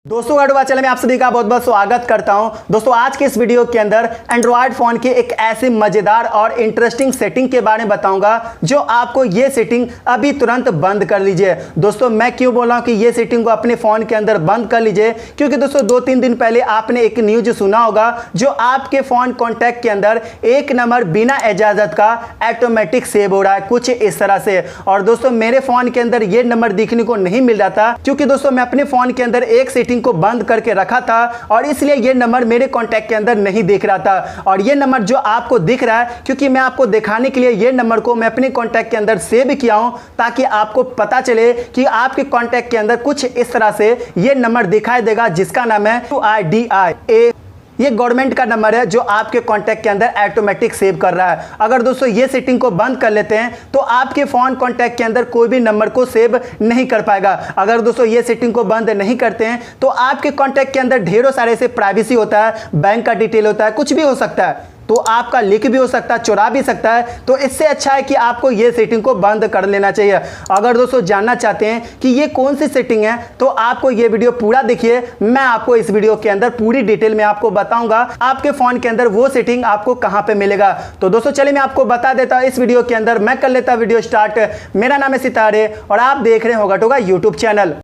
दोस्तों हॉगा चैनल में आप सभी का बहुत बहुत स्वागत करता हूं। दोस्तों आज के इस वीडियो के अंदर एंड्रॉयड फोन की एक ऐसी मजेदार और इंटरेस्टिंग सेटिंग के बारे में बताऊंगा जो आपको ये सेटिंग अभी तुरंत बंद कर लीजिए। दोस्तों मैं क्यों बोल रहा हूं कि ये सेटिंग को अपने फोन के अंदर बंद कर लीजिए, क्योंकि दोस्तों 2-3 दिन पहले आपने एक न्यूज सुना होगा जो आपके फोन कॉन्टैक्ट के अंदर एक नंबर बिना इजाजत का ऑटोमेटिक सेव हो रहा है कुछ इस तरह से। और दोस्तों मेरे फोन के अंदर ये नंबर दिखने को नहीं मिल रहा था, क्योंकि दोस्तों मैं अपने फोन के अंदर एक सेटिंग को बंद करके रखा था और इसलिए ये नंबर मेरे कांटेक्ट के अंदर नहीं दिख रहा था। और ये नंबर जो आपको दिख रहा है, क्योंकि मैं आपको दिखाने के लिए ये नंबर को मैं अपने कांटेक्ट के अंदर सेव किया हूं, ताकि आपको पता चले कि आपके कांटेक्ट के अंदर कुछ इस तरह से ये नंबर दिखाई देगा जिसका नाम है UIDIA। ये गवर्नमेंट का नंबर है जो आपके कांटेक्ट के अंदर ऑटोमेटिक सेव कर रहा है। अगर दोस्तों ये सेटिंग को बंद कर लेते हैं तो आपके फोन कांटेक्ट के अंदर कोई भी नंबर को सेव नहीं कर पाएगा। अगर दोस्तों ये सेटिंग को बंद नहीं करते हैं तो आपके कांटेक्ट के अंदर ढेरों सारे से प्राइवेसी होता है, बैंक का डिटेल होता है, कुछ भी हो सकता है, तो आपका लीक भी हो सकता है, चुरा भी सकता है। तो इससे अच्छा है कि आपको ये सेटिंग को बंद कर लेना चाहिए। अगर दोस्तों जानना चाहते हैं कि ये कौन सी सेटिंग है तो आपको ये वीडियो पूरा देखिए। मैं आपको इस वीडियो के अंदर पूरी डिटेल में आपको बताऊंगा आपके फोन के अंदर वो सेटिंग आपको कहां पे मिलेगा। तो दोस्तों चलिए मैं आपको बता देता हूं इस वीडियो के अंदर। मैं कर लेता वीडियो स्टार्ट। मेरा नाम है सितारे और आप देख रहे हैं होगा टोगा यूट्यूब चैनल।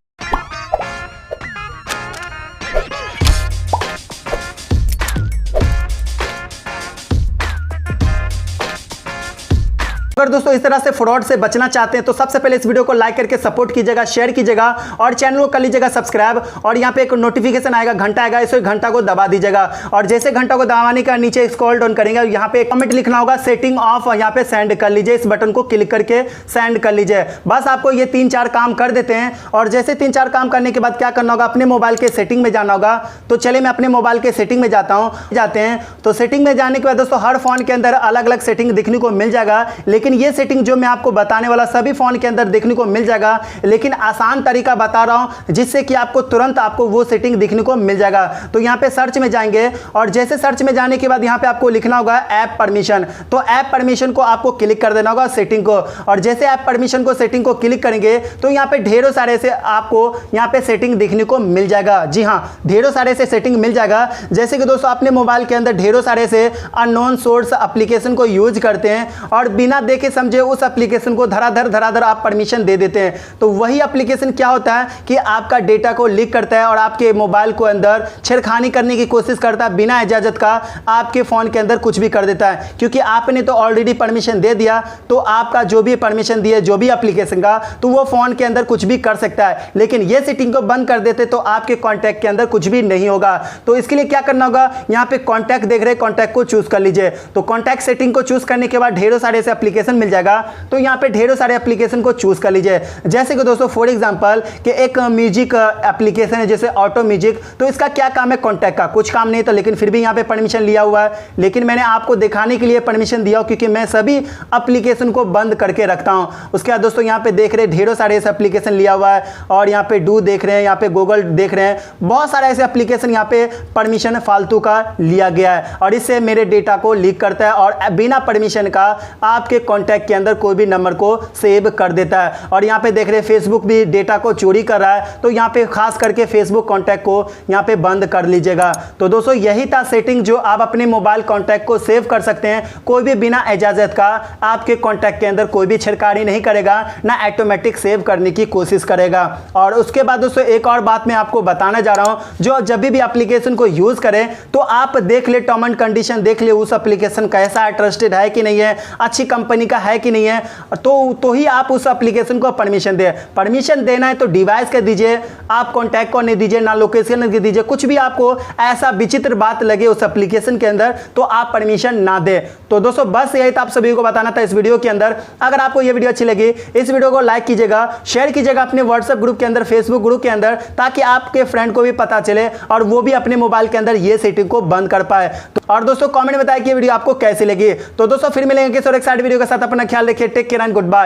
अगर दोस्तों इस तरह से फ्रॉड से बचना चाहते हैं तो सबसे पहले इस वीडियो को लाइक करके सपोर्ट कीजिएगा, शेयर कीजिएगा और चैनल को कर लीजिएगा सब्सक्राइब। और यहाँ पे एक नोटिफिकेशन आएगा, घंटा आएगा, इस घंटा को दबा दीजिएगा। और जैसे घंटा को दबाने का नीचे स्क्रॉल डाउन करेंगे, यहाँ पे कमेंट लिखना होगा सेटिंग ऑफ, यहाँ पे सेंड कर लीजिए। इस बटन को क्लिक करके सेंड कर लीजिए। बस आपको ये 3-4 काम कर देते हैं। और जैसे 3-4 काम करने के बाद क्या करना होगा, अपने मोबाइल के सेटिंग में जाना होगा। तो चलिए मैं अपने मोबाइल के सेटिंग में जाते हैं। तो सेटिंग में जाने के बाद दोस्तों हर फोन के अंदर अलग अलग सेटिंग दिखने को मिल जाएगा, लेकिन ये सेटिंग जो मैं आपको बताने वाला सभी फोन के अंदर देखने को मिल जाएगा। लेकिन आसान तरीका बता रहा हूं जिससे कि आपको तुरंत आपको वो सेटिंग दिखने को मिल जाएगा। तो यहां पे सर्च में जाएंगे और जैसे सर्च में जाने के बाद यहां पे आपको लिखना होगा ऐप परमिशन। तो ऐप परमिशन को आपको क्लिक कर देना होगा सेटिंग को। और जैसे ऐप परमिशन को सेटिंग को क्लिक करेंगे तो यहां पे ढेरों सारे से आपको यहां पे सेटिंग दिखने को मिल जाएगा। जी हां, ढेरों सारे से सेटिंग मिल जाएगा। जैसे कि दोस्तों अपने मोबाइल के अंदर ढेरों सारे से अननोन सोर्स एप्लीकेशन को यूज करते हैं और बिना देखे समझे उस एप्लीकेशन को धराधर आप परमिशन दे देते हैं। तो वही एप्लीकेशन क्या होता है कि आपका डेटा को लीक करता है और आपके मोबाइल को अंदर छेड़खानी करने की कोशिश करता है, बिना इजाजत का आपके फोन के अंदर कुछ भी कर देता है। क्योंकि आपने तो ऑलरेडी परमिशन दे दिया, तो आपका जो भी परमिशन दिए जो भी एप्लीकेशन का, तो वो फोन के अंदर कुछ भी कर सकता है। लेकिन ये सेटिंग को बंद कर देते तो आपके कॉन्टैक्ट के अंदर कुछ भी नहीं होगा। तो इसके लिए क्या करना होगा, यहाँ पे कॉन्टैक्ट देख रहे हैं, कॉन्टैक्ट को चूज कर लीजिए। तो कॉन्टैक्ट सेटिंग को चूज करने के बाद ढेरों सारे से एप्लीकेशन मिल जाएगा। तो यहाँ पे ढेरों सारे एप्लीकेशन को चूज कर लीजिए। जैसे कि दोस्तों फॉर एग्जांपल कि एक म्यूजिक एप्लीकेशन है जैसे ऑटो म्यूजिक। तो इसका क्या काम है, कॉन्टैक्ट का कुछ काम नहीं, तो लेकिन फिर भी यहाँ पे परमिशन लिया हुआ है। लेकिन मैंने आपको दिखाने के लिए परमिशन दिया क्योंकि मैं सभी एप्लीकेशन को बंद करके रखता हूँ। उसके बाद दोस्तों यहाँ पे देख रहे हैं ढेरों सारे ऐसे एप्लीकेशन लिया हुआ है। और यहाँ पे डू देख रहे हैं, यहाँ पे गूगल देख रहे हैं, बहुत सारे ऐसे एप्लीकेशन यहाँ पे परमिशन फालतू का लिया गया है और इससे मेरे डेटा को लीक करता है और बिना परमिशन का आपके कॉन्टैक्ट के अंदर कोई भी नंबर को सेव कर देता है। और यहाँ पे देख रहे हैं फेसबुक भी डेटा को चोरी कर रहा है। तो यहाँ पे खास करके फेसबुक कॉन्टैक्ट को यहाँ पे बंद कर लीजिएगा। तो दोस्तों यही था सेटिंग जो आप अपने मोबाइल कॉन्टैक्ट को सेव कर सकते हैं। कोई भी बिना इजाजत का आपके कॉन्टैक्ट के अंदर कोई भी छेड़खानी नहीं करेगा, ना ऑटोमेटिक सेव करने की कोशिश करेगा। और उसके बाद दोस्तों एक और बात मैं आपको बताना जा रहा हूं, जो जब भी एप्लीकेशन को यूज करें तो आप देख ले टर्म एंड कंडीशन, देख ले उस एप्लीकेशन कैसा है, ट्रस्टेड है कि नहीं है, अच्छी कंपनी का है कि नहीं है, तो ही आप उस एप्लीकेशन को परमिशन दे। परमिशन देना है तो डिवाइस के दीजिए, आप कॉन्टैक्ट को नहीं दीजिए, ना लोकेशन के दीजिए। कुछ भी आपको ऐसा विचित्र बात लगे उस एप्लीकेशन के अंदर तो आप परमिशन ना दे। तो दोस्तों बस यही था आप सभी को बताना था इस वीडियो के अंदर। अगर आपको ये वीडियो अच्छी लगी इस वीडियो को लाइक कीजिएगा, शेयर कीजिएगा अपने व्हाट्सएप ग्रुप के अंदर, फेसबुक ग्रुप के अंदर, ताकि आपके फ्रेंड को भी पता चले और वो भी अपने मोबाइल के अंदर ये सेटिंग को बंद कर पाए। और दोस्तों कमेंट में बताइए कि ये वीडियो आपको कैसी लगी। तो दोस्तों फिर मिलेंगे किसी और एक साइड वीडियो के साथ। अपना ख्याल रखिए, take care and good bye.